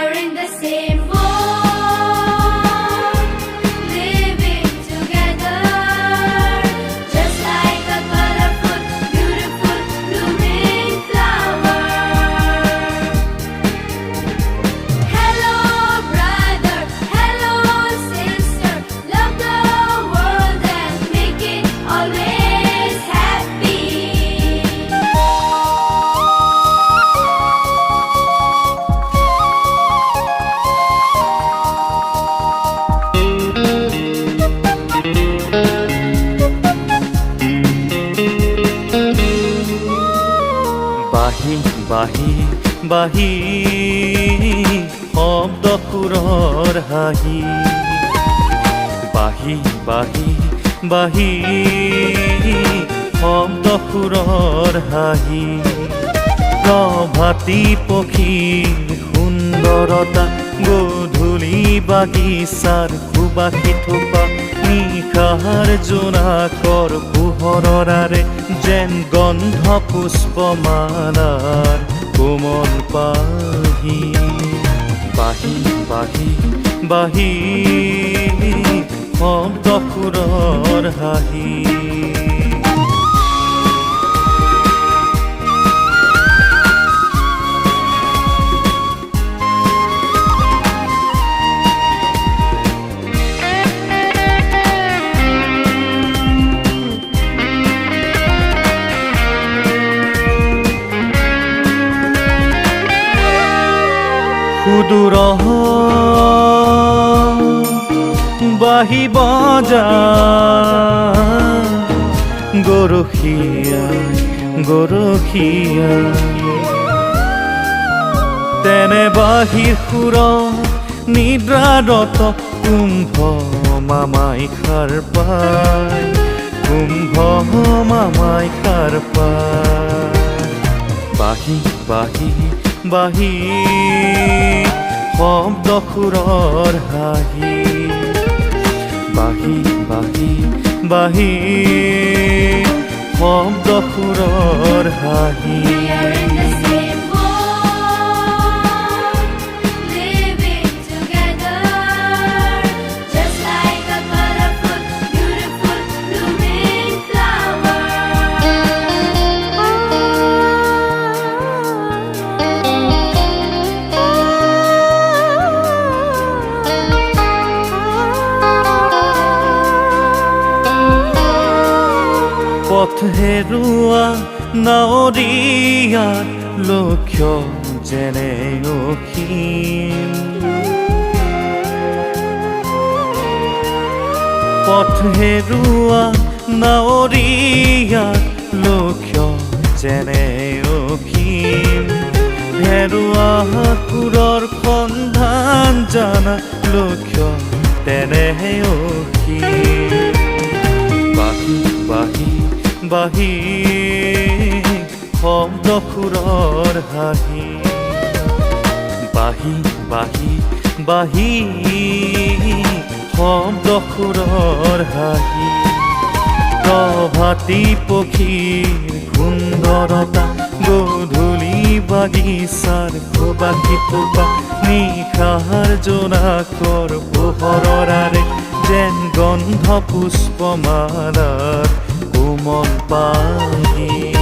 are in the same boat, living together, just like a colorful, beautiful, blooming flower. Hello, brother, hello, sister, love the world and make it always happy. বাহি বাহি বাহি শব্দ সুৰৰ হাঁহি বাহি বাহি বাহি শব্দ সুৰৰ হাঁহি প্ৰভাতী পক্ষীৰ সুন্দৰতা গধূলি বাগিচাৰ সুবাসী থোপা নিশাৰ জোনাকৰ পোহৰৰে যেন গন্ধ পুষ্পমালাৰ কোমল পাহি বাহি বাহি বাহি শব্দ সুৰৰ হাঁহি সুদূৰ বাহিব যায় গৰখীয়া গৰখীয়া তেনে বাহিৰ সুৰত নিদ্ৰাৰত কুম্ভ মামাই সাৰ পায় কুম্ভ মামাই সাৰ পায় বাহি বাহি বাহি শব্দ সুৰৰ হাঁহি বাহি বাহি বাহি শব্দ সুৰৰ হাঁহি We are in the same boat, living together, just like a colorful, beautiful, blooming flower. পথ হেৰুৱা নাৱৰীয়াৰ লক্ষ্য যেনে অসীম পথ হেৰুৱা নাৱৰীয়াৰ লক্ষ্য যেনে অসীম হেৰুৱা সুৰৰ সন্ধান জানা লক্ষ্য তেনেহে অসীম বাহি বাহি বাহি শব্দ সুৰৰ হাঁহি বাহি বাহি বাহি শব্দ সুৰৰ হাঁহি প্ৰভাতী পক্ষীৰ সুন্দৰতা গধূলি বাগিচাৰ সুবাসী থোপা নিশাৰ জোনাকৰ পোহৰৰে যেন গন্ধ পুষ্পমালাৰ কোমল পাহি